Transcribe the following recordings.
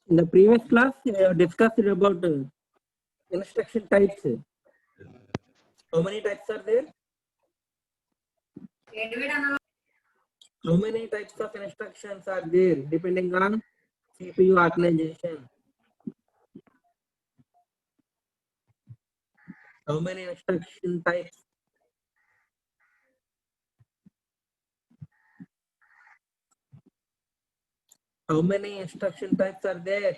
In the previous class, we have discussed about instruction types. How many types are there? How many types of instructions are there depending on CPU organization? How many instruction types? How many instruction types are there?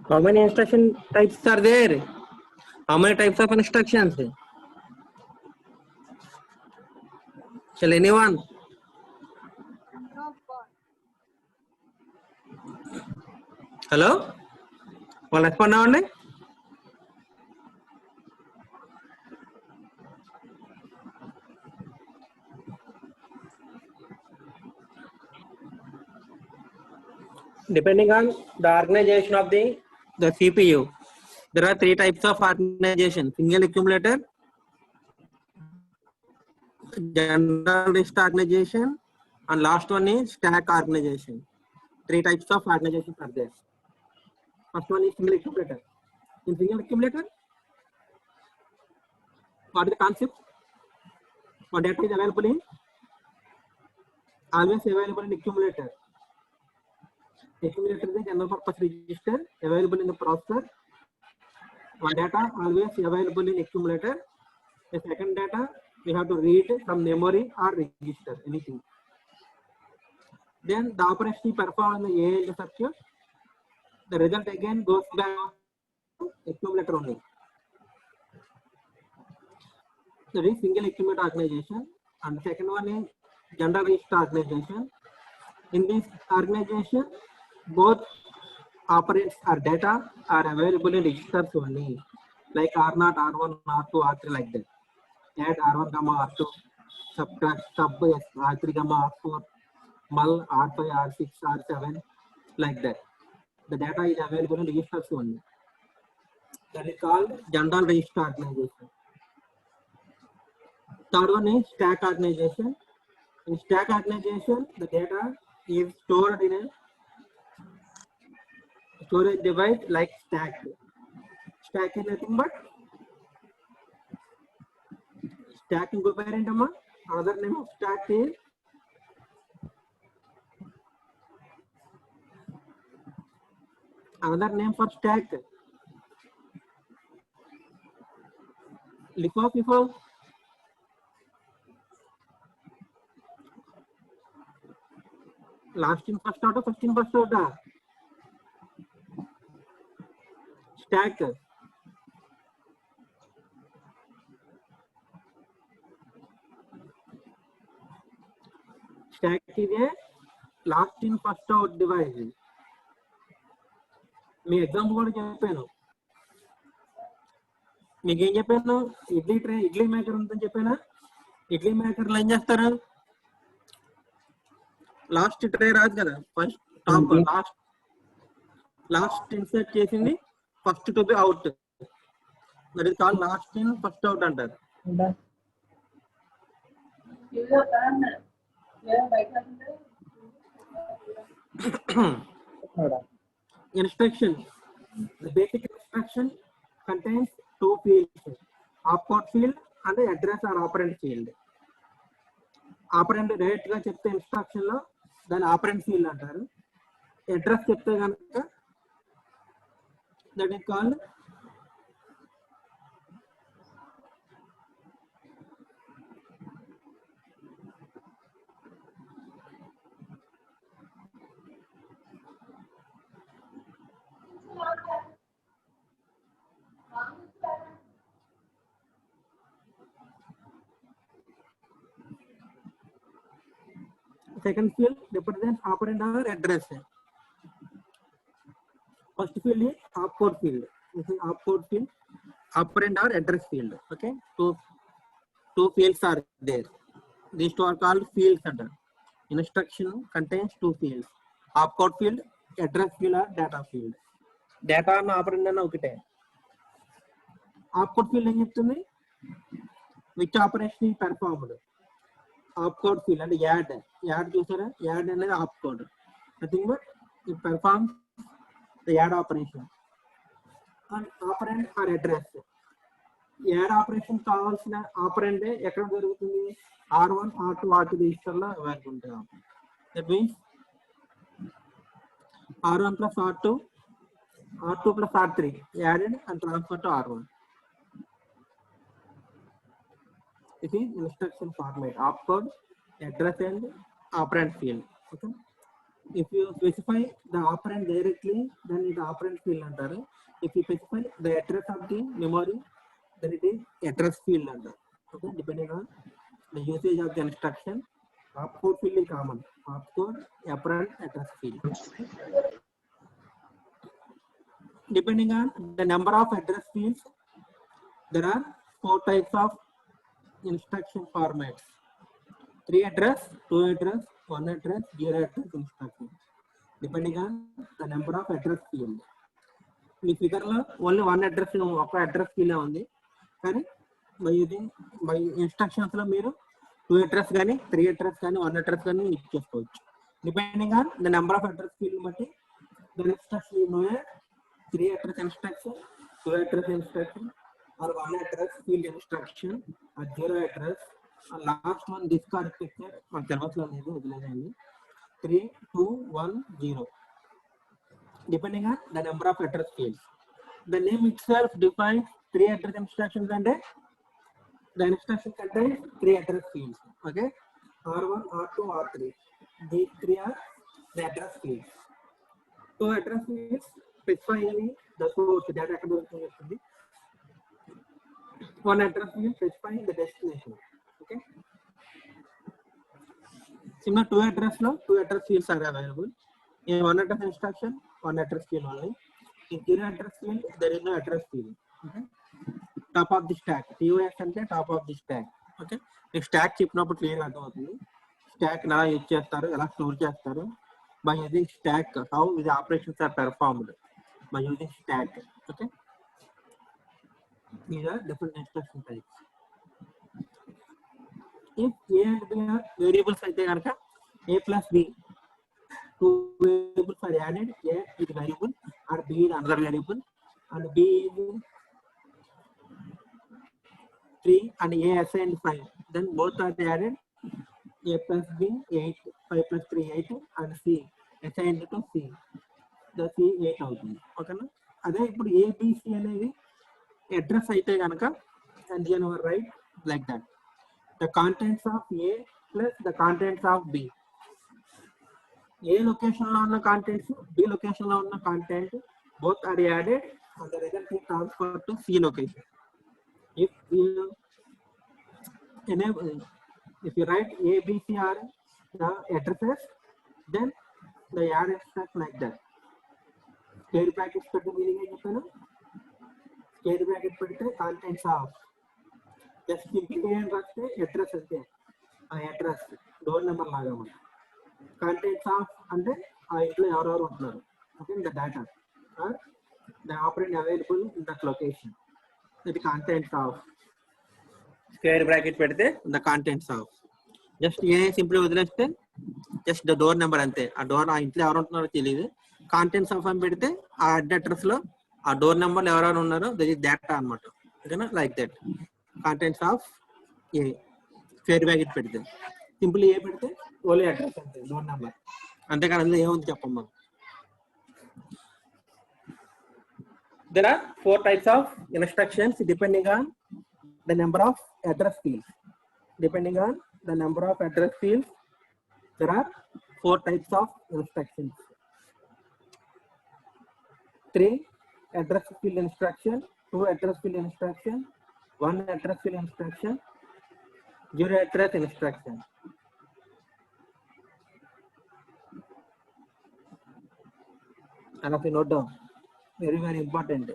How many instruction types are there? How many types of instructions? Shall anyone? Hello? Well, respond now only. Depending on the organization of the CPU, there are three types of organization: single accumulator, general list organization, and last one is stack organization. Three types of organizations are there. First one is single accumulator. In single accumulator, what is the concept? What data is available in? Always available in accumulator. Accumulator is a general purpose register available in the processor. One data always available in accumulator. The second data we have to read from memory or register, anything. Then the operation performed in the ALU circuit. The result again goes back to accumulator only. That is single accumulator organization. And the second one is general register organization. In this organization, both operands or data are available in registers only, like R0, R1, R2, R3, like that. Add R1, R2, subtract sub R3, R4, mul R5, R6, R7, like that. The data is available in registers only. That is called general register organization. Third one is stack organization. In stack organization, the data is stored in a storage device like stack. Stack is nothing but stack parent. Another name of stack is another name for stack. Look up before. Last in first order, first in first order. Stack. Stack is a last in first out device. Me example కూడా చెప్పాను. మీకేం చెప్పాను? Idli maker ఉందని చెప్పానా? ఇడ్లీ మేకర్లో ఏం చేస్తారు? Last tray రాదు కదా, ఫస్ట్ టాప్ లాస్ట్ ఇన్సర్ట్ చేసింది first to be out. That is called last in first out అంటారు. Instruction. The basic instruction contains two fields: opcode field and the address or operand field. Operand direct గా చెప్తే instruction లో దాని operant field అంటారు. Address చెప్తే కనుక that is called second field represents operand or address. First field is opcode field. This is opcode field, operand or address field. Okay, two fields are there. These two are called fields. Under instruction contains two fields: opcode field, address field, or data field. Data and operand and okite. Opcode field em cheptundi which operation is performed. Opcode field and add chusara, add another opcode. Nothing but it performs the add operation. And operand or address. Add operation కావాల్సిన operand ఎక్కడ జరుగుతుంది? R1, R2, R2 రిజిస్టర్లో available ఉంటుంది. That means R1 plus R2, R2 plus R3 added and transferred to R1. It is instruction format: opcode, address, and operand field. Okay. If you specify the operand directly, then it operand field antaru. If you specify the address of the memory, then it is address field antaru. Okay. Depending on the usage of the instruction, opcode field is common. Opcode, operand, address field. Depending on the number of address fields, there are 4 types of instruction formats: 3 address, 2 address, 1 address, 0 address instruction. Depending on the number of address field. In figure lo only 1 address oka address field undi, కానీ by instructions lo మీరు 2 address గాని 3 address గాని 1 address గాని ఇచ్చేసుకోవచ్చు. Depending on the number of address field బట్టి the instruction is known as 3 address instruction, 2 address instruction, or 1 address field instruction, or 0 address. And last one, this architecture, 3, 2, 1, 0. Depending on the number of address fields. The name itself defines 3 address instructions, and the instruction contains 3 address fields. Okay, R1, R2, R3. These 3 are the address fields. 2 address fields specifying the source data. 1 address field specifying the destination. Okay. Similar 2 address lo 2 address fields are available. In 1 address instruction, 1 address field only. In 0 address field, there is no address field. Okay. Top of the stack. TOS ante top of the stack. Okay. If stack చెప్పినప్పుడు clear గా అర్థమవుతుంది. Stack ఎలా use చేస్తారు, ఎలా store చేస్తారు. By using stack, how the operations are performed by using stack. Okay. These are different instruction types. If A and B are variables అయితే కనుక A plus B, 2 variables are added. A is variable or B is another variable, and B is 3 and A assigned 5. Then both are added. A plus B 8, 5 plus 3 8, and C assigned to C. The C 8 అవుతుంది. ఓకేనా? అదే ఇప్పుడు ABC అనేది address అయితే కనుక, and then we write like that: the contents of A plus the contents of B. A location lo unna contents, B location lo unna content, both are added and the result is transferred to C location. If you write A, B, C are the addresses, then the add instruction like that. Square brackets పెట్టే meaning ఏం చెప్పాను? Square bracket పెడితే contents of, just simply ఏం రాస్తే address అంతే. ఆ address door number లాగా మనం. Contents of అంటే ఆ ఇంట్లో ఎవరెవరు ఉంటున్నారు. Okay, the data or the operand available in that location. The contents of. Square bracket పెడితే the contents of. Just A simple వదిలేస్తే జస్ట్ ద డోర్ నెంబర్ అంతే. ఆ డోర్ ఆ ఇంట్లో ఎవరు ఉంటున్నారో తెలియదు. కాంటెంట్స్ ఆఫ్ అని పెడితే ఆ అడ్రస్ లో ఆ డోర్ నెంబర్లు ఎవరెవరు ఉన్నారో దట్ ఈస్ డేటా అనమాట. ఓకేనా? Like that. Contents of A square bracket పెడితే, సింపుల్ ఏ పెడితే ఓన్లీ అడ్రస్ అంతే, డోర్ నెంబర్. అంతేకాని అందులో ఏముంది చెప్పమ్మా. There are 4 types of instructions depending on the number of address fields. Depending on the number of address fields, there are 4 types of instructions. 3 address field instruction, 2 address field instruction, 1 address field instruction, 0 address instruction. and of note down, very important.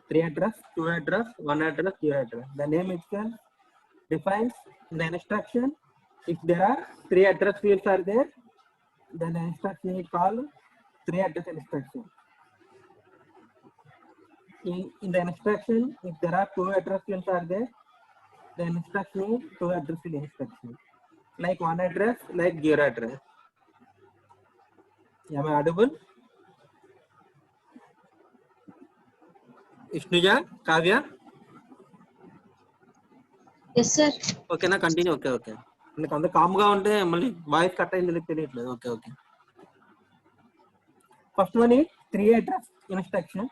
3 address, 2 address, 1 address, 0 address. The name itself defines the instruction. If there are 3 address fields are there, then the instruction is called 3 address instruction. In the instruction, if there are 2 address fields are there, the instruction is 2 address field instruction. Like 1 address, like 0 address. Am I audible? Ishnuja, Kavya? Yes, sir. Okay, na continue. Okay. Like on the calm ga unte malli voice cut ayindi teliyట్లేదు. Okay. First one is 3 address instruction.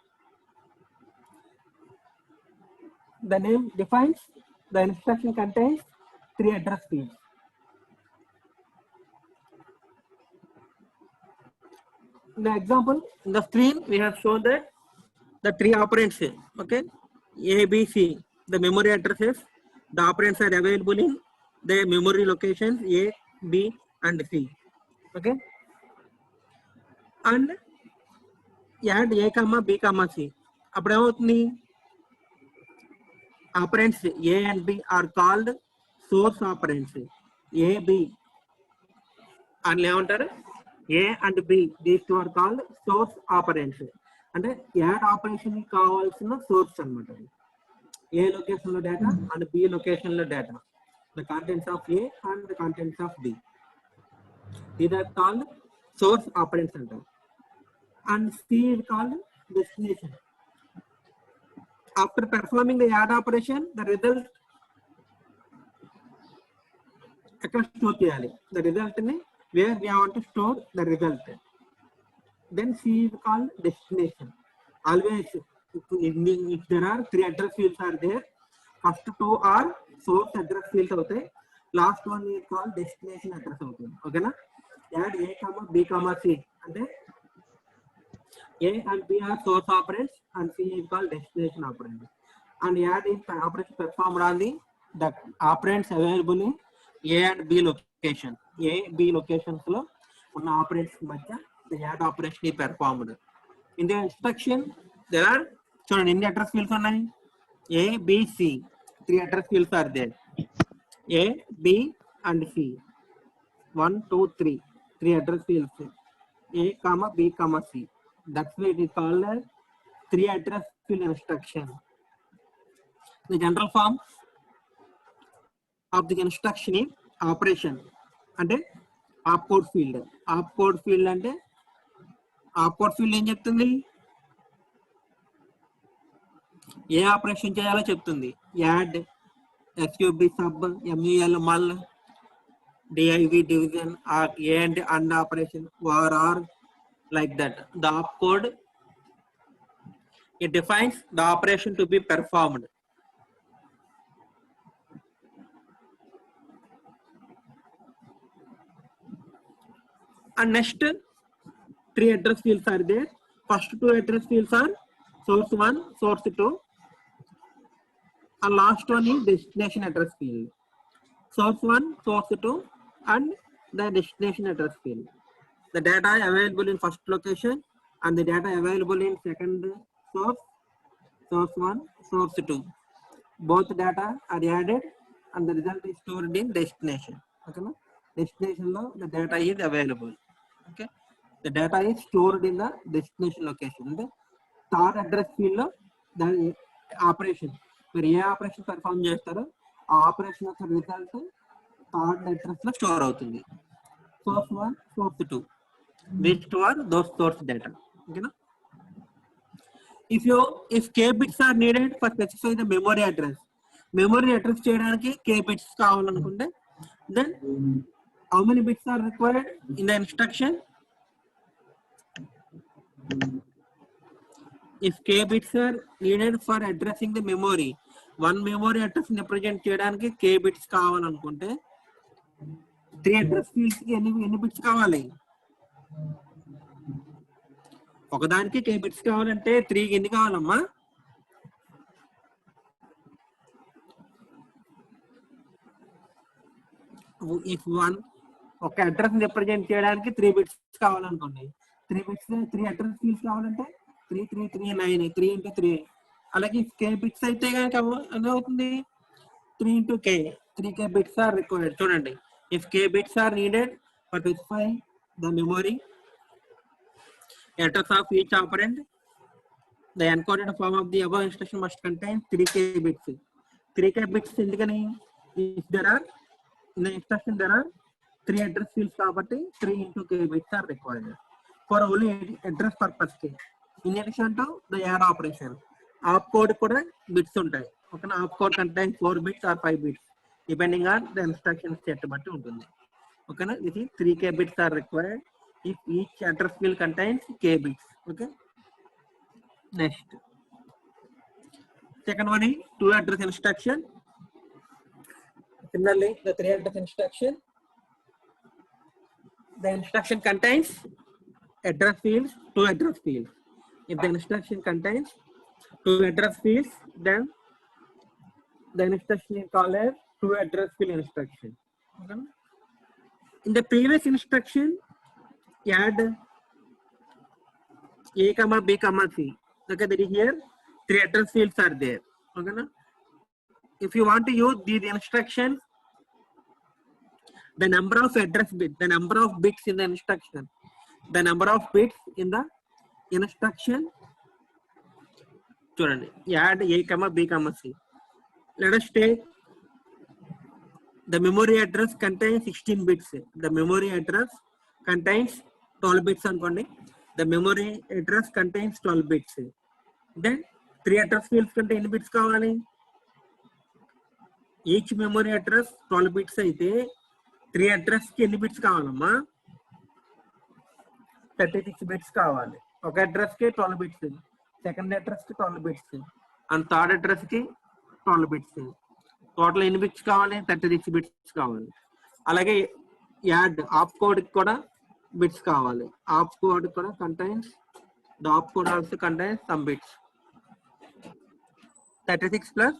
The name defines the instruction contains 3 address fields. In the example, in the screen we have shown that the 3 operands, okay, A, B, C, the memory addresses, the operands are available in the memory locations A, B and C, okay, and add A comma B comma C. అప్పుడు ఏమవుతుంది, operands A and B are called source operands. A, B and ఏమంటారు, A and B, these two are called source operands. అంటే add operation కావాల్సిన source అన్నమాట. A location లో data and B location లో data, the contents of A and the contents of B, these are called source operands అంటారు. And C is called destination. After performing the add operation, the result ఎక్కడ store చేయాలి, the result ని where we want to store the result. Then C is called destination. Always, if there are 3 address fields are there, first 2 are source address fields అవుతాయి, last one is called destination address అవుతుంది. ఓకేనా? Add A comma B comma C అంటే A and B are source operands and C is called destination operand. And add is operation performed on the operands available in A and B location. A, B locations లో ఉన్న operands మధ్య the add operation is performed. In the instruction, there are, చూడండి ఎన్ని address fields ఉన్నాయి, A, B, C, 3 address fields are there. A, B and C, 1, 2, 3 address fields, A comma B comma C. That's why it is called as 3 address field instruction. The general form of the instruction is operation అంటే opcode field. Opcode field అంటే opcode field ఏం చెప్తుంది, ఏ operation చేయాలో చెప్తుంది. Add, ఎస్క్యూబి sub, MUL mul, DIV division, R A and operation, వార్ OR, like that. The opcode, it defines the operation to be performed. And next 3 address fields are there. First 2 address fields are source 1, source 2, and last one is destination address field. Source 1, source 2 and the destination address field. The data available in first location and the data available in second source, source 1, source 2. Both data are added and the result is stored in destination. Okay, no? Destination lo the data is available. Okay, the data is stored in the destination location. The third address field lo the operation, మీరు ఏ operation perform చేస్తారో ఆ operation యొక్క result third address లో store అవుతుంది. Source 1, source 2. These two are those source data. Okay, no? If k bits are needed for specify the memory address చేయడానికి k bits కావాలనుకుంటే, then how many bits are required in the instruction? If k bits are needed for addressing the memory, one memory address represent చేయడానికి k bits కావాలనుకుంటే 3 address fields కి ఎన్ని bits కావాలి, ఒకదానికి k bits కావాలంటే 3 కి ఎన్ని కావాలమ్మా, if one ఒక అడ్రస్ రిప్రజెంట్ చేయడానికి 3 bits కావాలనుకోండి, 3 బిట్స్ 3 అడ్రస్ ఫీల్డ్స్ కావాలంటే 3 3 3 9 3 into 3. అలాగే k బిట్స్ అయితే కనుక ఏమవుతుంది 3 into k 3k bits are required. చూడండి, if k bits are needed for specify the memory address of each operand, the encoded form of the above instruction must contain 3k bits. 3k bits ఎందుకని, if there are in the instruction there are 3 address fields కాబట్టి 3 into k bits are required for only address purpose కి. In addition to the add operation, opcode కూడా bits ఉంటాయి. ఓకేనా, opcode contains 4 bits or 5 bits depending on the instruction set బట్టి ఉంటుంది. ఓకేనా, ఇది 3k bits are required if each address field contains k bits. Okay, next second one is 2 address instruction. Similarly, the 3 address instruction, the instruction contains address fields, 2 address fields. If the instruction contains 2 address fields, then the instruction is called as 2 address field instruction. Okay. In the previous instruction, add a comma b comma c. Okay, that is here 3 address fields are there. Okay, na? If you want to use these instructions, the number of address bits, the number of bits in the instruction, the number of bits in the instruction, చూడండి, add a comma b comma c. Let us take the memory address contains 16 bits. The memory address contains 12 bits అనుకోండి. The memory address contains 12 bits. Then 3 address fields కంటే ఎన్ని bits కావాలి? Each memory address 12 bits అయితే 3 address కి ఎన్ని bits కావాలమ్మా? 36 bits కావాలి. ఒక అడ్రస్ కి 12 బిట్స్, సెకండ్ అడ్రస్ కి 12 బిట్స్, అండ్ థర్డ్ అడ్రస్ కి 12 బిట్స్. టోటల్ ఎన్ని బిట్స్ కావాలి? 36 బిట్స్ కావాలి. అలాగే యాడ్ ఆప్ కోడ్ కూడా బిట్స్ కావాలి. ఆప్ కోడ్ కూడా contains, the op code also contains some bits. 36 plus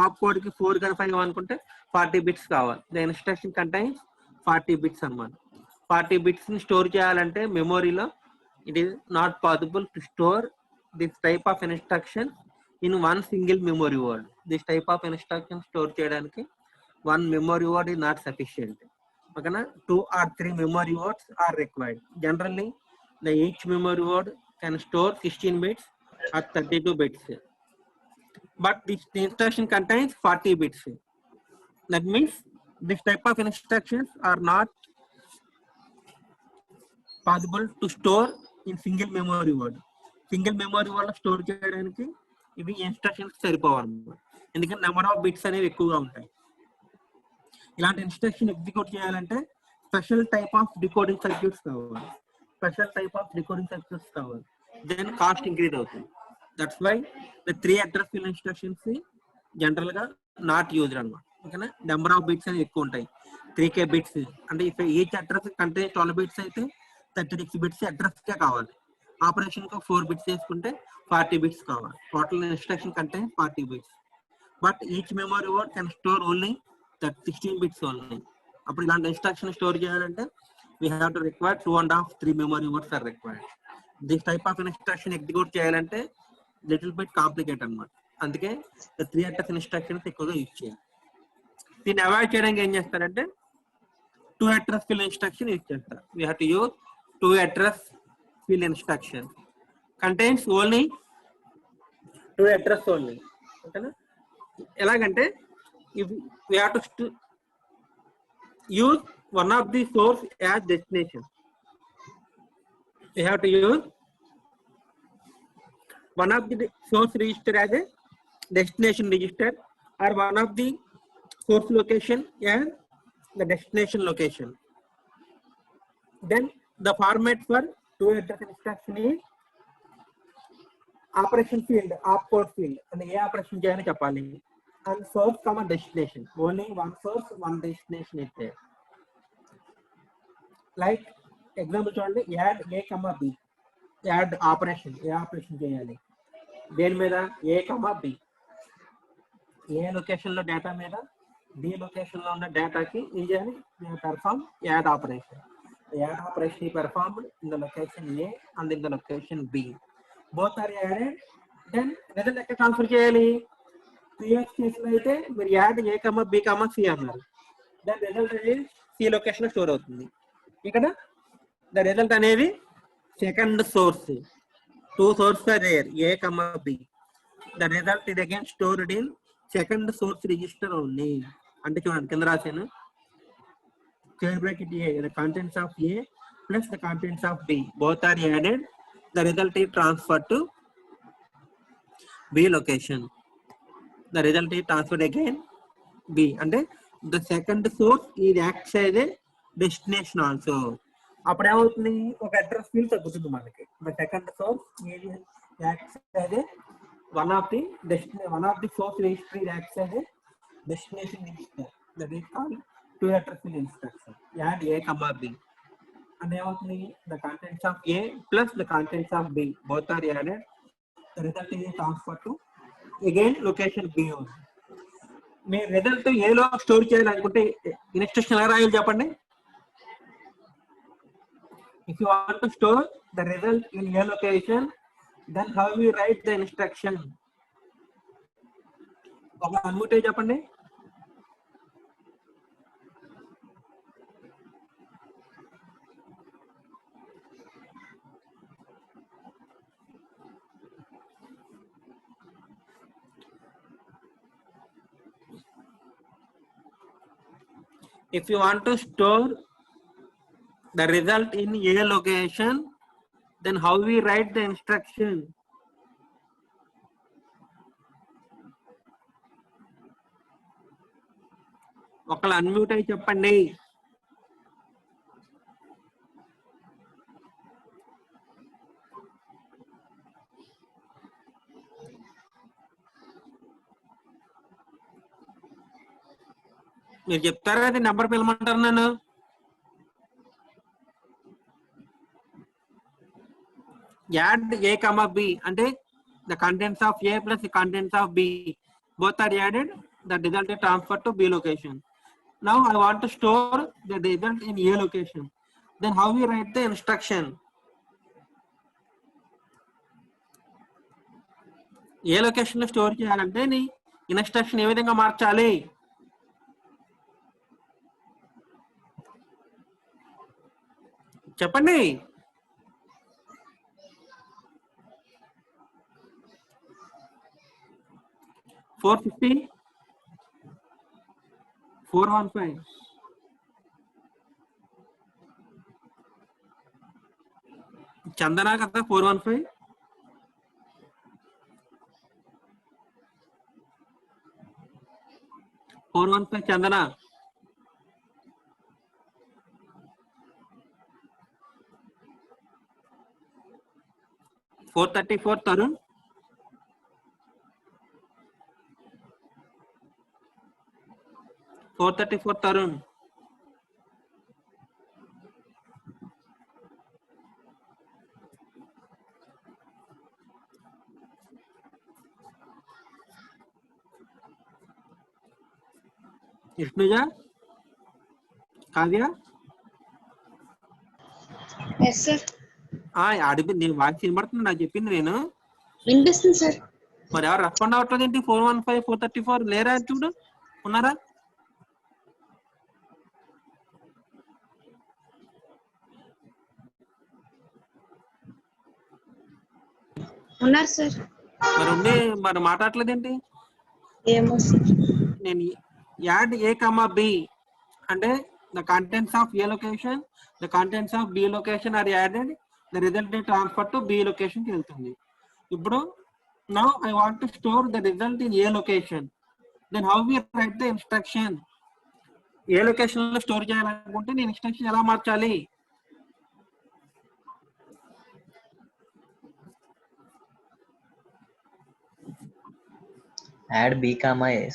op code కి 4 కానీ 5 అనుకుంటే 40 బిట్స్ కావాలి. ద ఇన్స్ట్రక్షన్ కంటైన్స్ 40 బిట్స్ అన్నమాట. 40 బిట్స్ ని స్టోర్ చేయాలంటే మెమొరీలో it is not possible to store this type of instruction in one single memory word. This type of instruction store చేయడానికి 1 memory word is not sufficient. ఓకేనా, 2 or 3 memory words are required. Generally the each memory word can store 16 bits or 32 bits, but this instruction contains 40 bits. That means this type of instructions are not possible to store in single memory word. Single memory word store చేయడానికి ఇవి instructions సరిపోవన్నమాట. ఎందుకంటే number of bits అనేవి ఎక్కువగా ఉంటాయి. ఇలాంటి instruction execute చేయాలంటే special type of decoding circuits కావాలి. Special type of decoding circuits కావాలి. దెన్ కాస్ట్ ఇంక్రీజ్ అవుతుంది. That's why the 3 address field instructions general గా నాట్ యూజ్డ్ అన్నమాట. ఓకేనా, నెంబర్ ఆఫ్ బిట్స్ అనేవి ఎక్కువ ఉంటాయి. 3k బిట్స్ అంటే ఇఫ్ ఈచ్ అడ్రస్ కంటే 12 బిట్స్ అయితే 36 బిట్స్ అడ్రస్ కే కావాలి. ఆపరేషన్ కు 4 బిట్స్ చేసుకుంటే 40 బిట్స్ కావాలి. టోటల్ ఇన్స్ట్రక్షన్ కంటే 40 bits. But each memory word can store only 16 bits only. అప్పుడు ఇలాంటి ఇన్స్ట్రక్షన్ స్టోర్ చేయాలంటే we have to require 2.5 3 memory words are required. This type of instruction execute చేయాలంటే little bit complicated అన్నమాట. అందుకే 3 address instructions ఎక్కువగా use చేయాలి. దీన్ని avoid చేయడానికి ఏం చేస్తారంటే 2 address field instruction యూజ్ చేస్తారు. We have to use 2 address field instruction contains only 2 address only. ఓకేనా, ఎలాగంటే if we have to use one of the source as destination. We have to use one of the source register as a destination register, or one of the source location as the destination location. Then the format for 2 address instruction is operation field, opcode field, and A operation చేయాలని చెప్పాలి. And source comma destination, only one source one destination is there. Like example చూడండి, add ఏ కమా B. Add operation, ఏ operation చేయాలి దేని మీద? ఏ కమా B. ఏ location లో data మీద B location లో ఉన్న డేటాకి ఏం చేయాలి? Perform add operation. The add operation is performed in the location A and in the location B. Both are added. Then result ఎక్కడ ట్రాన్స్ఫర్ చేయాలి? ప్రీవియస్ కేసులో అయితే మీరు యాడ్ A, B, C అన్నారు. దాని రిజల్ట్ అనేది C లొకేషన్ స్టోర్ అవుతుంది. ఇక్కడ ద రిజల్ట్ అనేది second source. Two sources are there, A, B. The result is again stored in second source register only. అంటే చూడండి కింద రాశాను. Square bracket A, the contents of A plus the contents of B, both are added. The result is transferred to B location. The result is transferred again B. And the second source is acts as a destination also. అప్పుడు ఏమవుతుంది, ఒక address field తగ్గుతుంది మనకి. The second source acts as a one of the source register acts as a destination register. That is called two address field instruction. Add A, B. And the contents of A plus the contents of B, both are added. The result is transferred to again location B. Me result ఏలో store చేయాలనుకుంటే instruction ఎలా రాయాలి చెప్పండి. If you want to store the result in A location, then how we write the instruction? ఒక unmute చెప్పండి. If you want to store the result in A location, then how we write the instruction? ఒకళ్ళు unmute అయి చెప్పండి. మీరు చెప్తారా అది number పిలమంటారు నన్ను? Add A, B అంటే the contents of A plus the contents of B, both are added. The result is transferred to B location. Now I want to store the result in A location. Then how we write the instruction? A location లో store చేయాలంటే నీ instruction ఏ విధంగా మార్చాలి? చెప్పండి. $450, $415. చందనా కదా 415. Chandana. $434 Tarun. $434 Tarun. Vishnuja, Kavya. Yes sir. అడిగి నేను voice వినబడుతుంది, నాకు చెప్పింది నేను వినిపిస్తుంది సార్. మరి ఎవరు రెస్పాండ్ అవ్వట్లేదు ఏంటి? 415, 434 లేరా? చూడు, ఉన్నారా? ఉన్నారు సార్. మరి ఉండి మరి మాట్లాడలేదు ఏంటి? ఏమో సార్. నేను యాడ్ A, B అంటే the contents of A location, the contents of B location are added. The result is transferred to B location కి వెళ్తుంది. ఇప్పుడు now I want to store the result in A location. Then how we write the instruction? A location లో store చేయాలనుకుంటే నేను instruction ఎలా మార్చాలి? add B, A.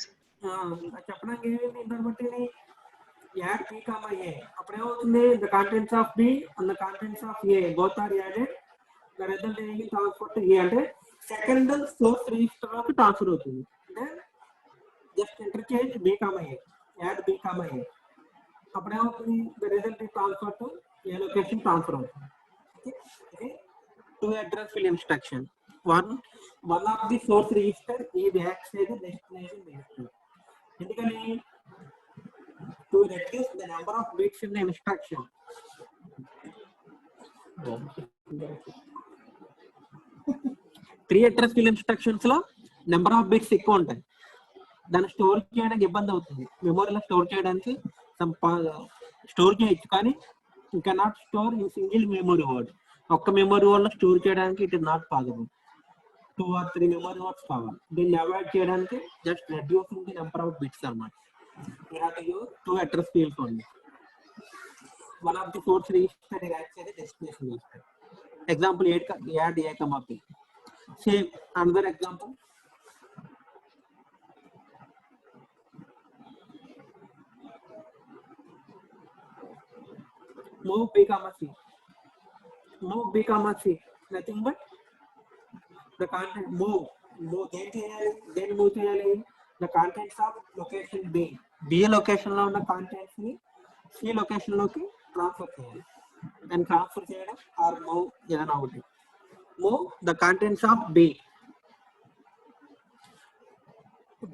చెప్పడానికి ఏమైంది దాన్ని బట్టి? Add B, A. అప్పుడు ఏమవుతుంది? the contents of B and the contents of A, both are added. The result is transferred to A. అంటే సెకండ్ సోర్స్ రిజిస్టర్ లోకి ట్రాన్స్ఫర్ అవుతుంది. అంటే just interchange B, A. Add B, A. అప్పుడు ఏమవుతుంది? the result is transferred to A location transfer అవుతుంది. ఇది 2 address field instruction. One of the source register is acts as a destination register. Typically, to reduce the number of bits in the instruction, 3 address field instructions లో number of bits ఎక్కువ ఉంటాయి. దాన్ని store చేయడానికి ఇబ్బంది అవుతుంది. మెమొరీలో store చేయడానికి store చేయొచ్చు, కానీ you cannot store in single memory word. ఒక్క మెమొరీ వర్డ్ లో స్టోర్ చేయడానికి it is not possible. 2 or 3 memory words కావాలి. దీన్ని అవాయిడ్ చేయడానికి just reducing the number of bits అన్నమాట. You have to use 2 address fields only. One of the source register is actually destination register. Example, add a comma b. Same another example. Move b comma c. Move b comma c. Nothing but the content move then move cheyali the contents of location b. B location lo unna contents ni c location loki transfer cheyali. And transfer cheyadam or move edana okati. Move the contents of b.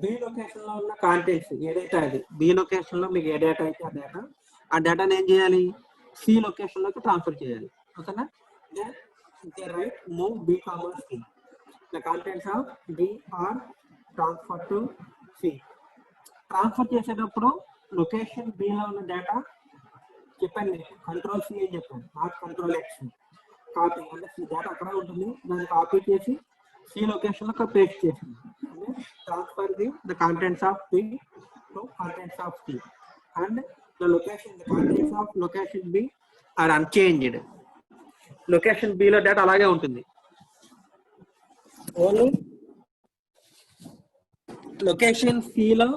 B location లో ఉన్న contents ఏదైతే అది B location లో మీకు ఏ data అయితే ఆ డేటాని ఏం చేయాలి, C లొకేషన్ లోకి ట్రాన్స్ఫర్ చేయాలి. ఓకేనా? Then write move B comma C. The contents of B are transfer to C. Transfer చేసేటప్పుడు లొకేషన్ B లో ఉన్న డేటా చెప్పండి, కంట్రోల్ C అని చెప్పండి, నాట్ కంట్రోల్ X. కాపీ అంటే డేటా అక్కడ ఉంటుంది, దాన్ని కాపీ చేసి C లొకేషన్ లో పేస్ట్ చేసింది. Transfer the contents of B to contents of C, and the contents of location B are unchanged. Location B లో డేటా అలాగే ఉంటుంది. ఓన్లీ లొకేషన్ C లో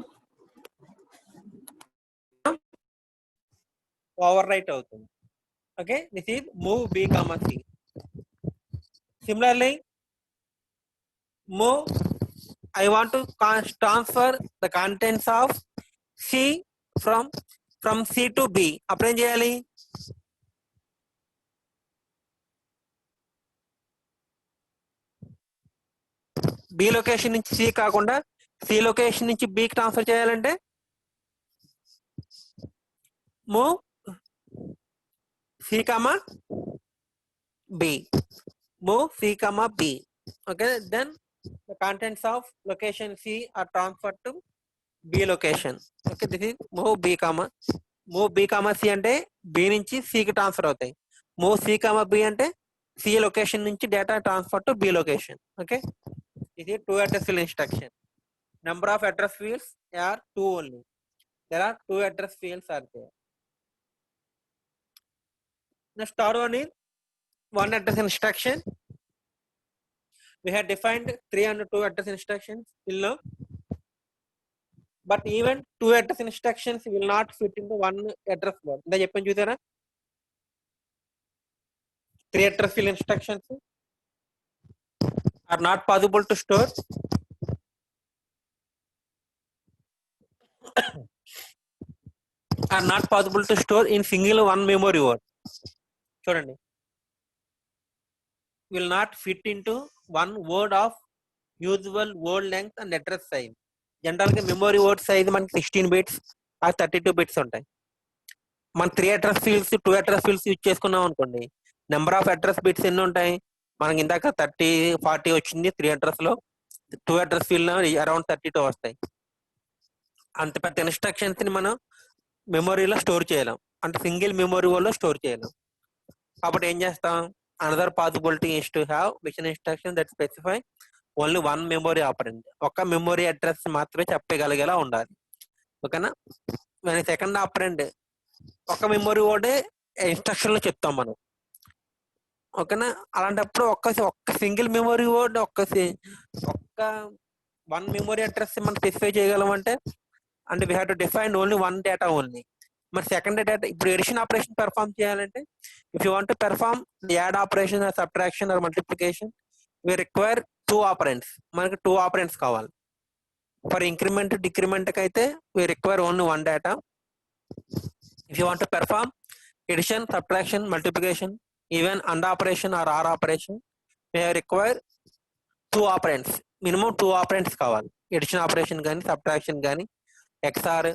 ఓవర్ రైట్ అవుతుంది. Okay, this is move B comma C. Similarly, move I want to transfer the contents of C from C to B. అప్పుడు ఏం చేయాలి, B location నుంచి C కాకుండా C లొకేషన్ నుంచి B కి transfer చేయాలంటే move C comma B. Move C comma B. Okay, then the contents of location C are transferred to B location. Okay, this is move B comma C అంటే B నుంచి C కి transfer అవుతాయి. Move C comma B అంటే C location నుంచి data transfer to B location. Okay, ఇది 2 address field instruction. Number of address fields are 2 only. There are 2 address fields are there. Next, third one is 1 address instruction. We have defined 3 and 2 address instructions till now, but even 2 address instructions will not fit into 1 address word. ఇందా చెప్పని చూసారా, 3 address field instructions are not possible to store. Are not possible to store in single 1 memory word. చూడండి, will not fit into 1 word of usual word length and address size. General గా memory word size మనకి 16 bits ఆ 32 bits ఉంటాయి. మన 3 address fields 2 address fields use చేసుకున్నాం అనుకోండి, number of address bits ఎన్ని ఉంటాయి మనకి, ఇందాక 30-40 వచ్చింది 3 అడ్రస్ లో, 2 అడ్రస్ ఫీల్డ్ లో అరౌండ్ 32 వస్తాయి. అంత పెద్ద ఇన్స్ట్రక్షన్స్ ని మనం మెమొరీలో స్టోర్ చేయలేం, అంటే సింగిల్ మెమొరీ వర్డ్ లో స్టోర్ చేయలేం. కాబట్టి ఏం చేస్తాం, another possibility is to have which instruction that specify only 1 memory operant, ఒక మెమొరీ అడ్రస్ మాత్రమే చెప్పగలిగేలా ఉండాలి. ఓకేనా, సెకండ్ ఆపరెంట్ ఒక మెమొరీ వర్డే ఇన్స్ట్రక్షన్ లో చెప్తాం మనం. ఓకేనా, అలాంటప్పుడు ఒక్క సింగిల్ మెమొరీ వర్డ్ ఒక్క 1 మెమొరీ అడ్రస్ మనం స్పెసిఫై చేయగలం అంటే we have to define only 1 data only. మరి సెకండ్ డేటా ఇప్పుడు ఎడిషన్ ఆపరేషన్ పెర్ఫార్మ్ చేయాలంటే, if you want to perform the add operation or subtraction or multiplication, we require 2 operands. మనకి 2 operands కావాలి. For increment decrement కి అయితే we require only 1 data. If you want to perform addition, subtraction, multiplication, even AND operation or OR operation may require two operands. Minimum two operands కావాలి. Addition operation కానీ subtraction కానీ XOR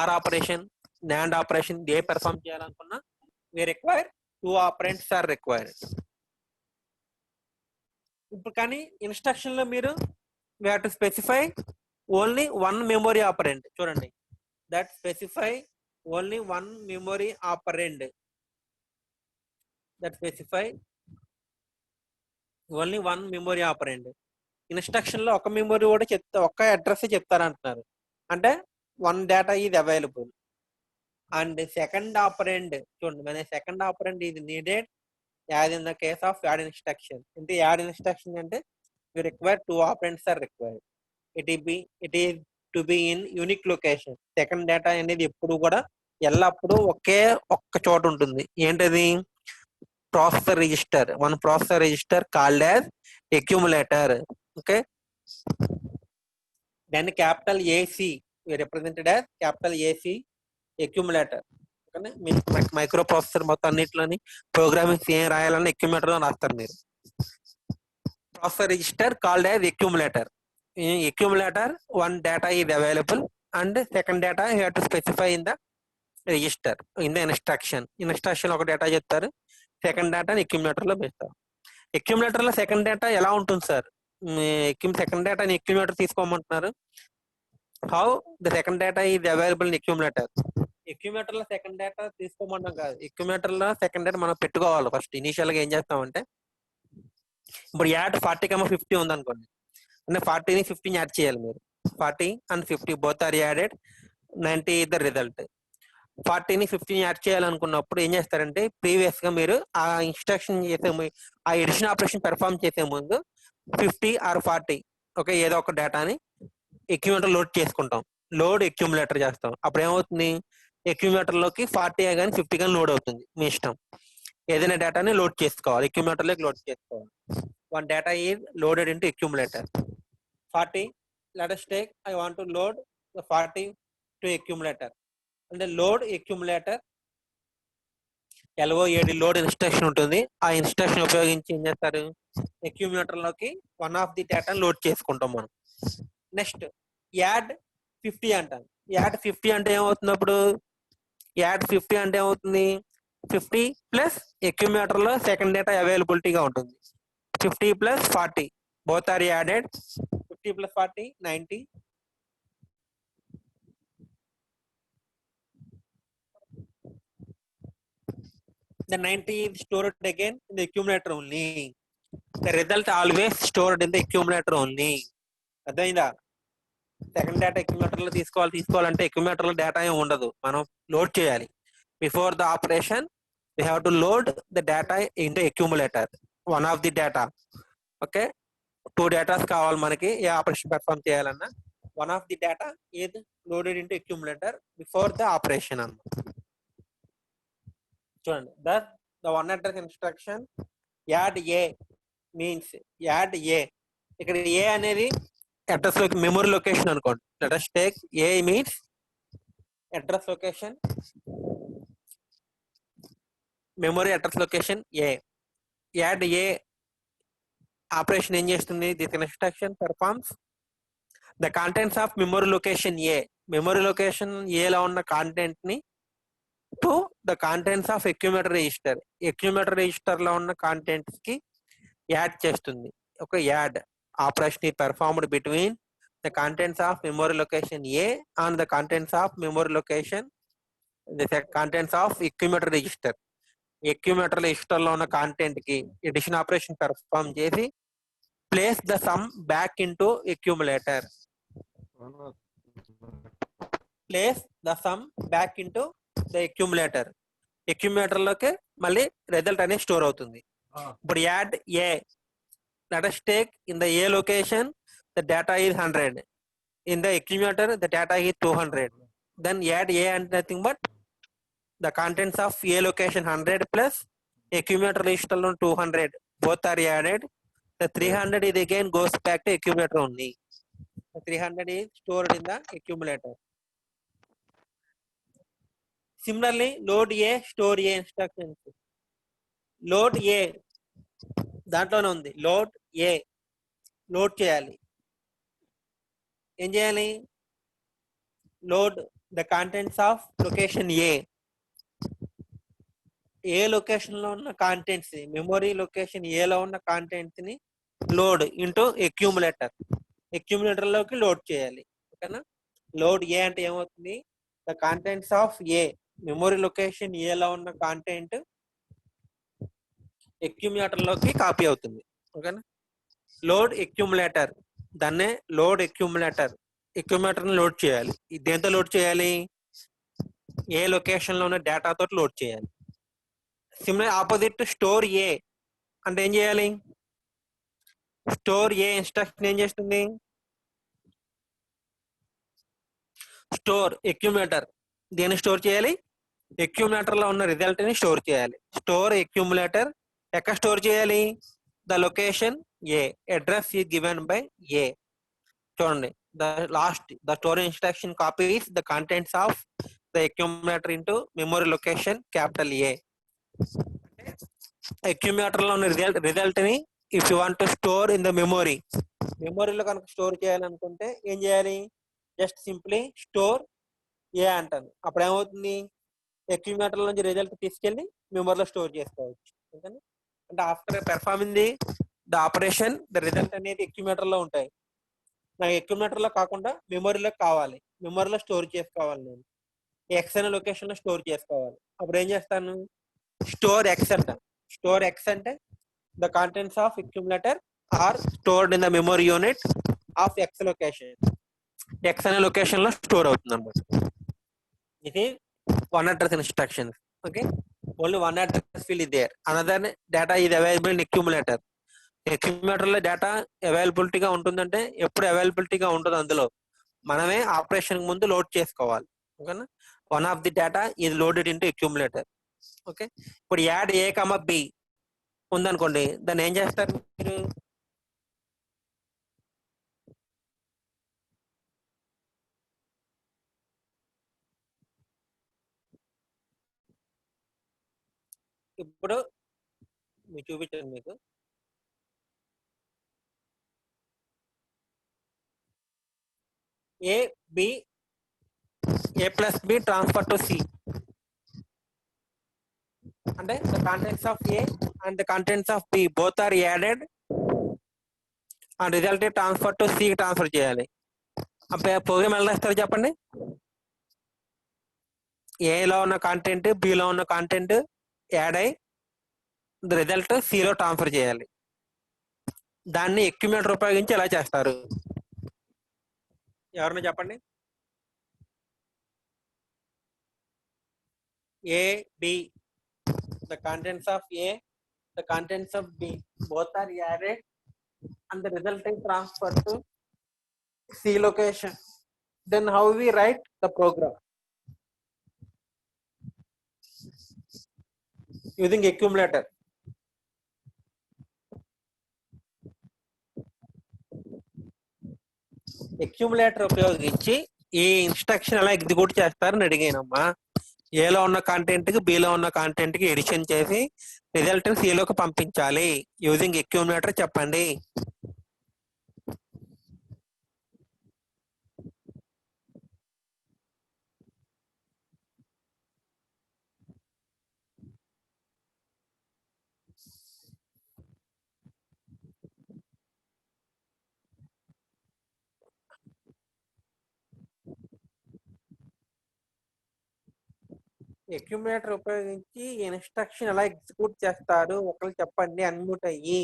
OR operation, NAND operation A perform చేయాలనుకున్నా we require two operands are required. ఇప్పుడు కానీ instruction లో మీరు we have to specify only one memory operand. చూడండి, that specify only one memory operand. That specify only one memory operand. Instruction లో ఒక memory కూడా చెప్తా, ఒక్క అడ్రస్ చెప్తారంటున్నారు. అంటే one data is available. And second operand, చూడండి, when a second operand is needed as in the case of add instruction. అంటే add instruction అంటే we require two operands are required. It is to be in unique location. Second data అనేది ఎప్పుడు కూడా ఎల్లప్పుడూ ఒక్క చోట ఉంటుంది. ఏంటది? Processor register. One processor register called as accumulator. Okay, దాన్ని capital AC represented as capital AC accumulator. Microprocessor మొత్తం అన్నింటిలోని ప్రోగ్రామింగ్స్ ఏం రాయాలని అక్యుములేటర్ లో రాస్తారు మీరు. Processor register called as accumulator. Accumulator, one data is available and second data you have to specify in the register in the instruction ఒక data చెప్తారు, second డేటాని అక్యుములేటర్ లో పెడతారు. అక్యుములేటర్ లో సెకండ్ డేటా ఎలా ఉంటుంది సార్? సెకండ్ డేటాని accumulator తీసుకోమంటున్నారు. How the second data is available in accumulator. Accumulator లో సెకండ్ డేటా తీసుకోమంటాం కాదు, అక్యుములేటర్ లో సెకండ్ డేటా మనం పెట్టుకోవాలి. ఫస్ట్ ఇనిషియల్ గా ఏం చేస్తామంటే, ఇప్పుడు యాడ్ 40,50 ఉంది అనుకోండి, అంటే 40ని 50ని యాడ్ చేయాలి మీరు. 40 and 50 both are added, 90 is the result. 40ని 50ని add చేయాలనుకున్నప్పుడు ఏం చేస్తారంటే, ప్రీవియస్ గా మీరు ఆ ఇన్స్ట్రక్షన్ చేసే ఆ ఎడిషన్ ఆపరేషన్ పెర్ఫామ్ చేసే ముందు 50 or 40 ఓకే ఏదో ఒక డేటాని అక్యుములేటర్ లోడ్ చేసుకుంటాం. లోడ్ అక్యుములేటర్ చేస్తాం. అప్పుడు ఏమవుతుంది, అక్యుములేటర్ లోకి 40 కానీ 50 కానీ లోడ్ అవుతుంది. మీ ఇష్టం, ఏదైనా డేటాని లోడ్ చేసుకోవాలి, అక్యుములేటర్ లోకి లోడ్ చేసుకోవాలి. One data is loaded into accumulator. 40, let us take, I want to load the 40 to accumulator. And the load accumulator LOAD load instruction ఉంటుంది. ఆ ఇన్స్ట్రక్షన్ ఉపయోగించి ఏం చేస్తారు, అక్యుములేటర్ లోకి one of the data load చేసుకుంటాం మనం. Next add 50 అంటాం. Add 50 అంటే ఏమవుతుంది, అప్పుడు యాడ్ 50 అంటే ఏమవుతుంది, 50 ప్లస్ అక్యుములేటర్ లో సెకండ్ డేటా అవైలబిలిటీగా ఉంటుంది. 50 plus 40 both are added. 50 plus 40 90. The 90 is stored again in the accumulator only. The result always stored in the accumulator only. అర్థమైందా? సెకండ్ డేటా అక్యుములేటర్ లో తీసుకోవాలంటే అక్యుములేటర్ లో డేటా ఏమి ఉండదు, మనం లోడ్ చేయాలి. Before the operation we have to load the data in the accumulator, one of the data. ఓకే, 2 datas కావాలి మనకి ఏ ఆపరేషన్ పెర్ఫామ్ చేయాలన్నా. One of the data is loaded into accumulator before the operation అన్నమాట. చూడండి, the one address instruction add A means add A. ఇక్కడ A అనేది address memory location అనుకోండి. Let us take A means address location, memory address location A. Add A operation ఏం చేస్తుంది, this instruction performs the contents of memory location A. Memory location ఏలో ఉన్న content ని to the contents of accumulator register. Accumulator register లో ఉన్న contents కి add చేస్తుంది. ఒక add operation is performed between the contents of memory location A and the contents of memory location, the contents of accumulator register. accumulator register లో ఉన్న content కి addition operation perform చేసి place the sum back into accumulator. Place the sum back into the accumulator. accumulator లోకి మళ్ళీ result అనేది store అవుతుంది. ఇప్పుడు add A, let us take in the A location the data is 100, in the accumulator the data is 200. Then add A and nothing but the contents of A location 100 plus accumulator register 200 both are added. The 300 is again goes back to accumulator only. The 300 is stored in the accumulator. Similarly, load A, store A instructions. Load A దాంట్లోనే ఉంది. Load ఏ load చేయాలి. ఏం చేయాలి? Load the contents of location A location లో ఉన్న contents, memory location ఏలో ఉన్న contents ని లోడ్ ఇంటూ అక్యూములేటర్ లోకి లోడ్ చేయాలి. ఓకేనా? లోడ్ ఏ అంటే ఏమవుతుంది? The contents of A, memory location ఏలో ఉన్న కాంటెంట్ అక్యూములేటర్ లోకి కాపీ అవుతుంది. ఓకేనా? లోడ్ అక్యూములేటర్, దాన్నే లోడ్ అక్యూములేటర్ ని లోడ్ చేయాలి. దేంతో లోడ్ చేయాలి? ఏ లొకేషన్ లో ఉన్న డేటా తోటి లోడ్ చేయాలి. సిమిలర్ ఆపోజిట్ స్టోర్ ఏ అంటే ఏం చేయాలి? స్టోర్ ఏ ఇన్స్ట్రక్షన్ ఏం చేస్తుంది? స్టోర్ అక్యూములేటర్ దేన్ని స్టోర్ చేయాలి? అక్యూములేటర్ లో ఉన్న రిజల్ట్ ని స్టోర్ చేయాలి. స్టోర్ అక్యూములేటర్ ఎక్కడ స్టోర్ చేయాలి? The location A, address is given by A. చూడండి, the store instruction copies the contents of the accumulator into memory location capital A. Accumulator లో ఉన్న రిజల్ట్ ని if you want to store in the మెమొరీలో కనుక store చేయాలనుకుంటే ఏం చేయాలి? Just simply store ఏ అంటాను. అప్పుడు ఏమవుతుంది? అక్యూములేటర్ నుంచి రిజల్ట్ తీసుకెళ్లి మెమొరీలో స్టోర్ చేసుకోవచ్చు. ఓకేనా? అంటే after performing the operation the result అనేది అక్యూములేటర్ లో ఉంటాయి. నాకు అక్యూములేటర్ లో కాకుండా మెమొరీలో కావాలి, మెమొరీలో స్టోర్ చేసుకోవాలి. నేను ఎక్స్ అనే లొకేషన్ లో స్టోర్ చేసుకోవాలి. అప్పుడు ఏం చేస్తాను? స్టోర్ ఎక్స్ అంటాను. స్టోర్ ఎక్స్ అంటే the contents of accumulator are stored in the memory unit of X location. X అనే లొకేషన్ లో స్టోర్ అవుతుంది అన్నమాట. ఇది one address instructions. Okay, only one address field is there. Another data is available in accumulator. Accumulator లో data అవైలబిలిటీగా ఉంటుందంటే ఎప్పుడు అవైలబిలిటీగా ఉంటుంది, అందులో మనమే ఆపరేషన్ ముందు లోడ్ చేసుకోవాలి. ఓకేనా? One of the data is loaded into accumulator. Okay, ఇప్పుడు యాడ్ ఏ కమ బి ఉందనుకోండి, దాన్ని ఏం చేస్తారు మీరు? ఇప్పుడు మీకు చూపించాను. మీకు A B, A plus B transfer to C అంటే the contents of A and the contents of B both are added and result transfer to C transfer చేయాలి. అప్పుడు ప్రోగ్రామ్ ఎలా ఇస్తారు చెప్పండి? ఏలో ఉన్న కాంటెంట్ బిలో ఉన్న కాంటెంట్ యాడ్ అయి ద రిజల్ట్ సిలో ట్రాన్స్ఫర్ చేయాలి. దాన్ని అక్యూములేటర్ ఉపయోగించి ఎలా చేస్తారు? ఎవరైనా చెప్పండి. A B, the contents of A, the contents of B, both are added and the resulting transfer to C location. Then how we write the program? Using accumulator. Accumulator ఉపయోగించి ఈ instruction ఎలా execute చేస్తారని అడిగానమ్మా. ఏలో ఉన్న content కి below ఉన్న content కి edition చేసి రిజల్ట్ సిలోకి పంపించాలి. యూజింగ్ అక్యూములేటర్ చెప్పండి. అక్యూములేటర్ ఉపయోగించి ఇన్స్ట్రక్షన్ ఎలా ఎగ్జిక్యూట్ చేస్తారు ఒకరు చెప్పండి, అన్మ్యూట్ అయ్యి.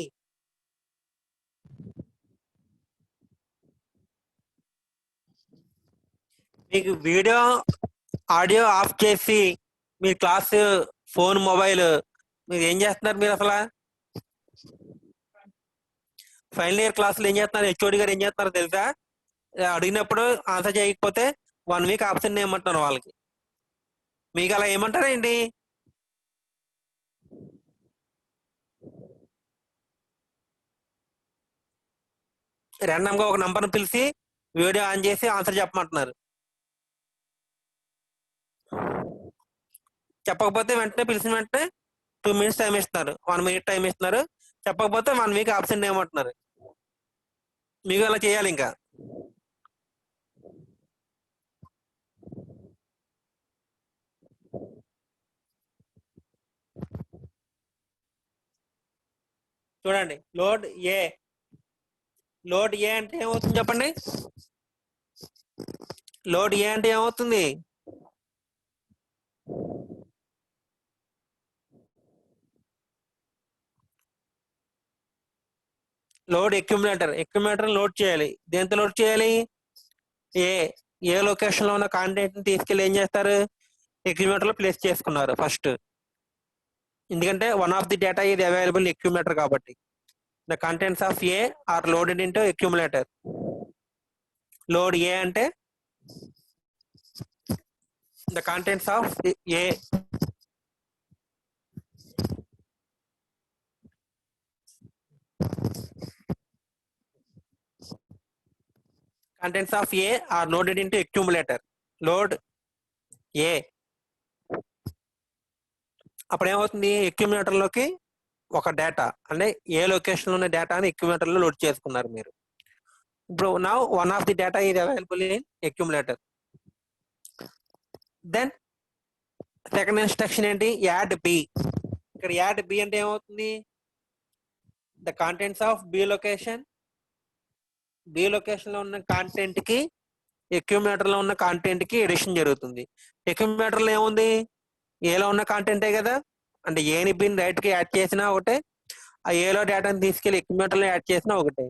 మీకు వీడియో ఆడియో ఆఫ్ చేసి మీ క్లాస్ ఫోన్ మొబైల్ మీరు ఏం చేస్తున్నారు? మీరు అసలు ఫైనల్ ఇయర్ క్లాసులు ఏం చేస్తున్నారు? హెచ్ఓడి గారు ఏం చేస్తున్నారు తెలుసా? అడిగినప్పుడు ఆన్సర్ చేయకపోతే 1 వీక్ ఆబ్సెంట్ ఏమంటున్నారు వాళ్ళకి. మీకు అలా ఏమంటారేంటి? ర్యాండమ్ గా ఒక నంబర్ని పిలిచి వీడియో ఆన్ చేసి ఆన్సర్ చెప్పమంటున్నారు. చెప్పకపోతే వెంటనే పిలిచిన వెంటనే 2 minutes టైం ఇస్తున్నారు, 1 minute టైం ఇస్తున్నారు. చెప్పకపోతే 1 week ఆబ్సెంట్ ఏమంటున్నారు. మీకు అలా చేయాలి. ఇంకా చూడండి, లోడ్ ఏ అంటే ఏమవుతుంది చెప్పండి. లోడ్ ఏ అంటే ఏమవుతుంది? లోడ్ ఎక్యుములేటర్ లోడ్ చేయాలి. దేంతో లోడ్ చేయాలి? ఏ లొకేషన్ లో ఉన్న కాంటెంట్ ని తీసుకెళ్లి ఏం చేస్తారు? ఎక్యుములేటర్ లో ప్లేస్ చేసుకున్నారు ఫస్ట్. ఎందుకంటే వన్ ఆఫ్ ది డేటా ఇది అవైలబుల్ ఎక్యుములేటర్ కాబట్టి. The contents of A are loaded into accumulator. Load A అంటే the contents of A contents of A are loaded into accumulator. Load A. అప్పుడు ఏమవుతుంది? Accumulator లోకి ఒక data అంటే ఏ location లో ఉన్న డేటాని అక్యుములేటర్ లో లోడ్ చేసుకున్నారు మీరు. ఇప్పుడు now one of the data is available in accumulator. Then second instruction ఏంటి? Add B. ఇక్కడ యాడ్ బి అంటే ఏమవుతుంది? The contents of B location లో ఉన్న కాంటెంట్ కి అక్యుములేటర్ లో ఉన్న కాంటెంట్ కి ఎడిషన్ జరుగుతుంది. అక్యుములేటర్ లో ఏముంది? ఏలో ఉన్న కాంటెంటే కదా. అంటే ఏని బిన్ రైట్ కి యాడ్ చేసినా ఒకటే, ఆ ఏలో డేటాని తీసుకెళ్లి అక్యుములేటర్ లో యాడ్ చేసినా ఒకటే.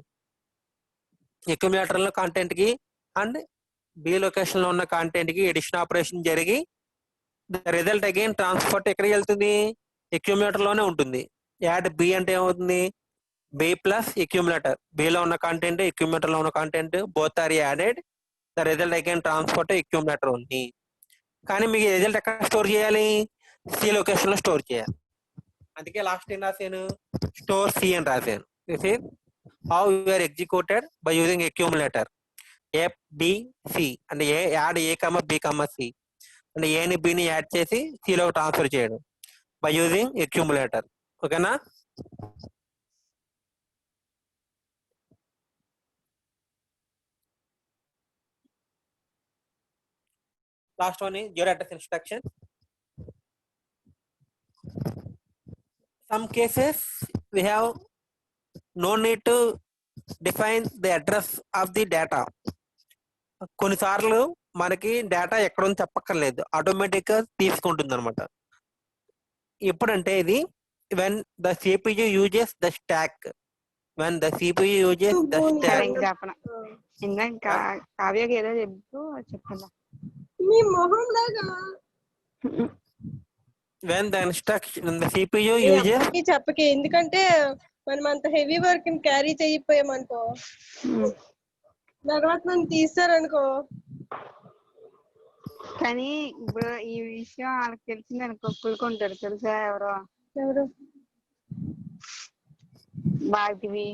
అక్యుములేటర్ లో కాంటెంట్ కి అండ్ బి లొకేషన్ లో ఉన్న కాంటెంట్ కి ఎడిషన్ ఆపరేషన్ జరిగి ద రిజల్ట్ అగైన్ ట్రాన్స్ఫర్ ఎక్కడికి వెళ్తుంది? అక్యుములేటర్ లోనే ఉంటుంది. యాడ్ బి అంటే ఏమవుతుంది? B plus accumulator. బిలో ఉన్న కాంటెంట్ అక్యుములేటర్ లో ఉన్న content both are added. The result again transfer to accumulator ఉంది. కానీ మీకు రిజల్ట్ ఎక్కడ స్టోర్ చేయాలి? సి లొకేషన్ లో స్టోర్ చేయాలి. అందుకే లాస్ట్ ఏం రాశాను? స్టోర్ సి అని రాశాను. This is how you are executed by using accumulator. A B C అంటే A add A comma B comma C అంటే ఏని బిని యాడ్ చేసి సిలో ట్రాన్స్ఫర్ చేయడం బై యూజింగ్ అక్యుములేటర్. ఓకేనా? Last one is zero address instruction. Some cases we have no need to define the address of the data. కొన్నిసార్లు మనకి data ఎక్కడ ఉంది చెప్పక్కర్లేదు, ఆటోమేటిక్ గా తీసుకుంటుంది అనమాట. ఎప్పుడంటే ఇది when the CPU uses the stack. When the CPU uses the stack. ఇంకా కావ్యకి ఏదో చెప్తూ చెప్పాలా? మీ మొహం లాగా When the instruction the CPU uses చెప్పకే, ఎందుకంటే మనం అంత హెవీ వర్క్ క్యారీ చేయకపోయామనుకో, తర్వాత మనం తీస్తారనుకో. కానీ ఇప్పుడు ఈ విషయం వాళ్ళకి తెలిసింది అనుకో, కులుకుంటారు. తెలుసా? ఎవరు భారతివి.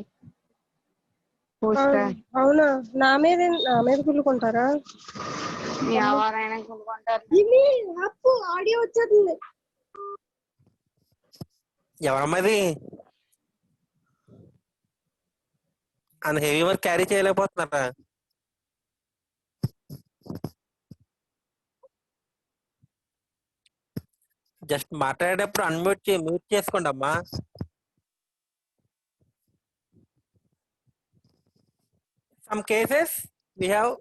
అవునా? నా మీద కుళ్ళుకుంటారా? ఎవరైనా కులుకుంటారు. ఆడియో వచ్చేస్తుంది. ఎవరమ్మది అంత హెవీ వర్క్ క్యారీ చేయలేకపోతున్నారా? జస్ట్ మాట్లాడేటప్పుడు మ్యూట్ చేసుకోండి అమ్మా. Some cases we have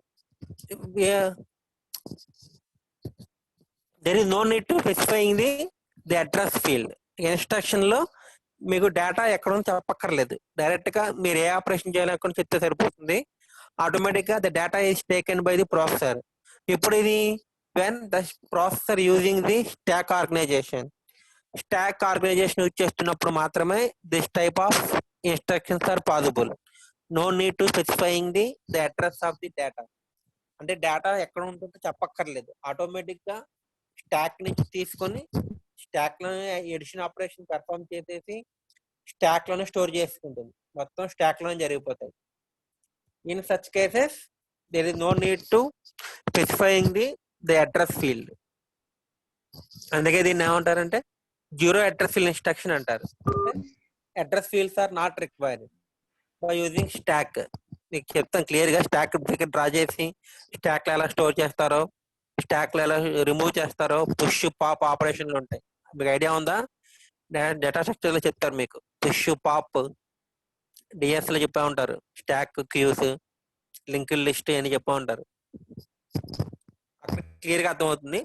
there is no need to specifying the address field. Instruction లో మీకు డేటా ఎక్కడ ఉందో చెప్పక్కర్లేదు, డైరెక్ట్ గా మీరు ఏ ఆపరేషన్ చేయాలనుకుని చెప్తే సరిపోతుంది. ఆటోమేటిక్ గా the data is taken by the processor. ఇప్పుడు ఇది when the processor using the stack organization use చేస్తున్నప్పుడు మాత్రమే this type of instructions are possible. No need to specifying the address of the data. అంటే data ఎక్కడ ఉంటుందో చెప్పక్కర్లేదు, automatic గా stock నుంచి తీసుకొని స్టాక్ లోనే ఎడిషన్ ఆపరేషన్ పెర్ఫామ్ చేసేసి స్టాక్ లోనే స్టోర్ చేసుకుంటుంది. మొత్తం స్టాక్ లోనే జరిగిపోతాయి. In such cases there is no need to specifying the address field. అందుకే దీన్ని ఏమంటారంటే జీరో అడ్రస్ ఫీల్డ్ ఇన్స్ట్రక్షన్ అంటారు. Address fields are not required by using stack. మీకు చెప్తాను క్లియర్ గా. స్టాక్ దగ్గర డ్రా చేసి స్టాక్ లో ఎలా స్టోర్ చేస్తారో, స్టాక్ లో ఎలా రిమూవ్ చేస్తారో, పుష్ పాప్ ఆపరేషన్లు ఉంటాయి. మీకు ఐడియా ఉందా? డేటా స్ట్రక్చర్ లో చెప్తారు మీకు. పుష్ పాప్ డిఎస్ లో చెప్పా ఉంటారు. స్టాక్ క్యూస్, లింక్ లిస్ట్ అని చెప్పా ఉంటారు. అక్కడ క్లియర్ గా అర్థమవుతుంది.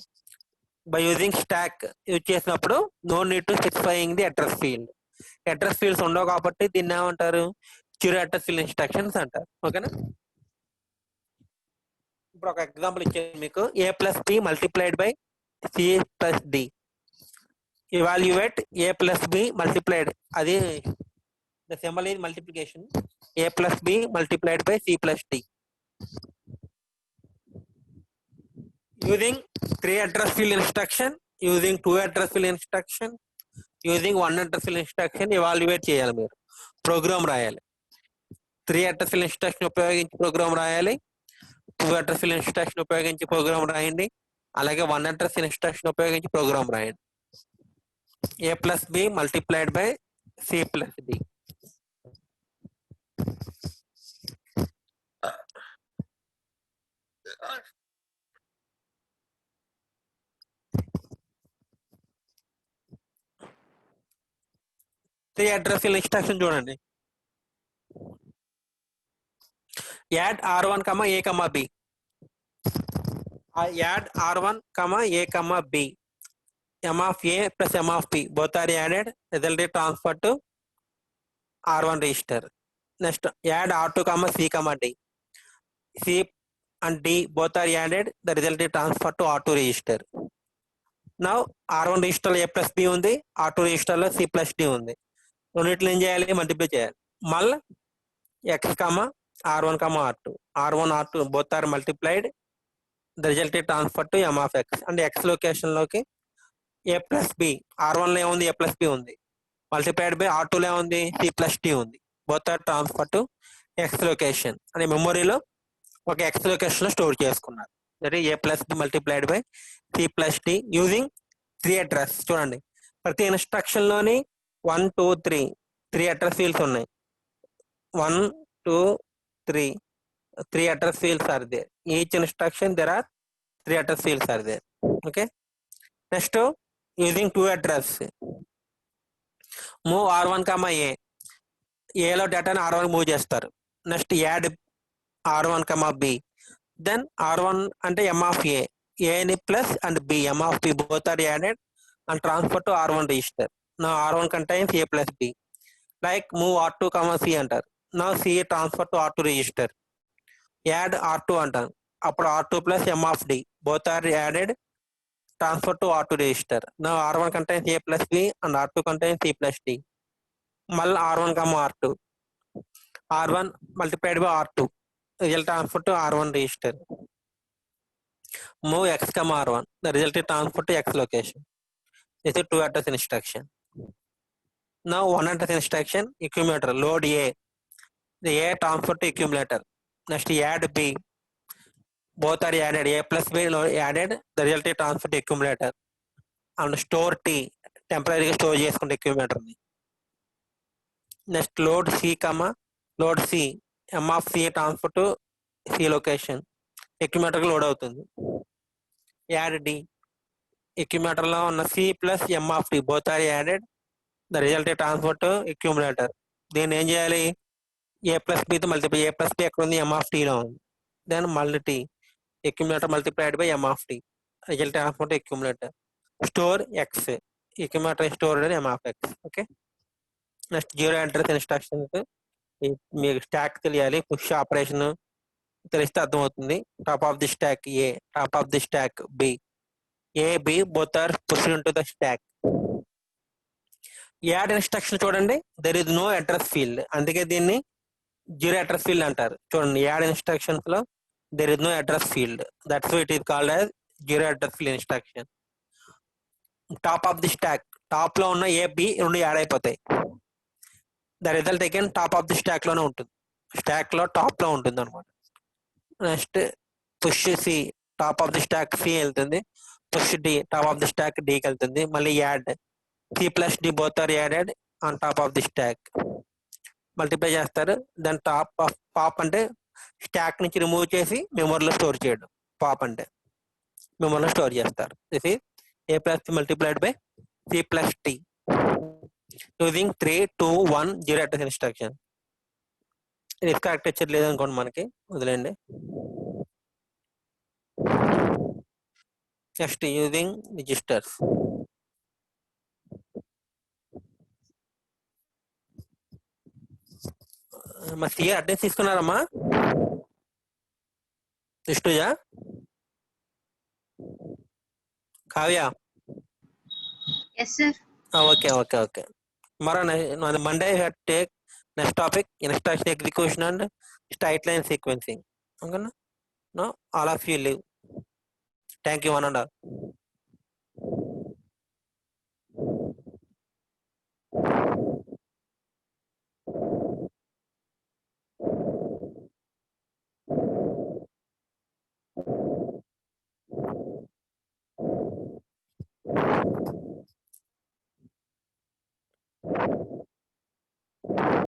బై యూజింగ్ స్టాక్ యూజ్ చేసినప్పుడు no need to specifying the address field. Address fields ఉండవు కాబట్టి దీన్ని ఏమంటారు? జీరో అడ్రస్ ఫీల్డ్ ఇన్స్ట్రక్షన్స్ అంటారు. ఓకేనా? ఇప్పుడు ఒక ఎగ్జాంపుల్ ఇచ్చేది మీకు. A plus B multiplied by C plus D. Evaluate A plus B multiplied, అది the symbol is multiplication. A plus B multiplied by C plus D. Using 3 address field instruction, using 2 address field instruction, using 1 address field instruction evaluate చేయాలి. మీరు programme రాయాలి. 3 address field instruction ఉపయోగించి program రాయాలి. 2 address field instruction ఉపయోగించి program రాయండి. అలాగే 1 address field instruction ఉపయోగించి program రాయండి. A plus B multiplied by C plus D. Three address instruction చూడండి. Add R1, A, B. Add R1, A, B. M of A plus M of B both are added, resulting transfer to R1 register. Next, add R2, C, D. C and D both are added, the resulting transfer to R2 register. Now R1 register A plus B ఉంది, R2 register లో C plus D ఉంది. రెండిట్లో ఏం చేయాలి? Multiply చేయాలి. మళ్ళీ X, R1, R2. R1, R2 both are multiplied, the resulting transfer to M of X. and X location లోకి A plus B, R1 లో ఏముంది? A plus B ఉంది. మల్టిప్లైడ్ బై R2 లో ఉంది? C plus D ఉంది. Both are transfer to X location అనే మెమొరీలో ఒక X లొకేషన్ లో స్టోర్ చేసుకున్నారు. That is A plus B multiplied by C plus D using 3 address. చూడండి, ప్రతి ఇన్స్ట్రక్షన్ లోని 1, 2, 3 అడ్రస్ ఫీల్డ్స్ ఉన్నాయి. 1, 2, 3 address fields are there. Each instruction there are 3 address fields are there. Okay. Next, using 2 address, move R1, A. A లో డేటాని R1 move చేస్తారు. Next add R1, B. Then R1 అంటే M of A. A plus and B, M of B both are added and transfer to R1 register. Now R1 contains A plus B. Like move R2, C అంటారు. Now C transfer to R2 register. Add R2 అంటాను. అప్పుడు R2 plus M of D both are added, transfer to R2 register. Now R1 contains A plus B and R2 contains C plus D. మళ్ళీ R1, R2. R1 multiplied by R2 result transfer to R1 register. Move X, R1. The result is transfer to X location. This is 2 address instruction. Now 1 address instruction, accumulator. Load A. The A transfer to accumulator. Next, add B. Both are added. A plus B added. The result is transfer to accumulator. And store T. Temporary store చేసుకుంటే accumulator ని. Next, load C, load C. M of C transfer to C location. accumulator కి load అవుతుంది. Add D. accumulator లో ఉన్న C plus M of D both are added. The result is transfer to accumulator. దీన్ని ఏం చేయాలి? A plus B తో multiply. A plus B ఎక్కడ ఉంది? M of T లో ఉంది. Then multi accumulator multiplied by M of T. Result transfer to accumulator. Store X. accumulator stored in M of X. Okay. Next zero address instructions మీకు stack తెలియాలి. Push operation తెలిస్తే అర్థమవుతుంది. Top of the stack A, top of the stack B. A, B both are pushed into the stack. Add instruction చూడండి, there is no address field, అందుకే దీన్ని zero address field అంటారు. చూడండి, add instructions లో there is no address field, that's why it is called as zero address field instruction. Top of the stock, top లో ఉన్న A, B రెండు add అయిపోతాయి. The result again top of the stack లోనే ఉంటుంది, stack లో top లో ఉంటుంది అనమాట. Next push C, top of the stack C వెళ్తుంది, push D top of the stack డికి వెళ్తుంది. మళ్ళీ add C plus D both are added on top of the stack. Multiply చేస్తారు. దాని టాప్ ఆఫ్ పాప్ అంటే స్టాక్ నుంచి remove చేసి మెమరీలో స్టోర్ చేయడం. పాప్ అంటే మెమరీలో స్టోర్ చేస్తారు. This is A plus multiplied by C plus T using 3, 2, 1, 0 address instruction. RISC architecture లేదనుకోండి మనకి, వదిలేండి. Next using registers. మా సి అడ్రస్ తీసుకున్నారమ్మా ఇష్టజా Kavya? Yes sir. Okay okay okay. మరో Monday take next topic instruction execution and straight line sequencing. ఓకేనా? No all of you leave. Thank you one and all.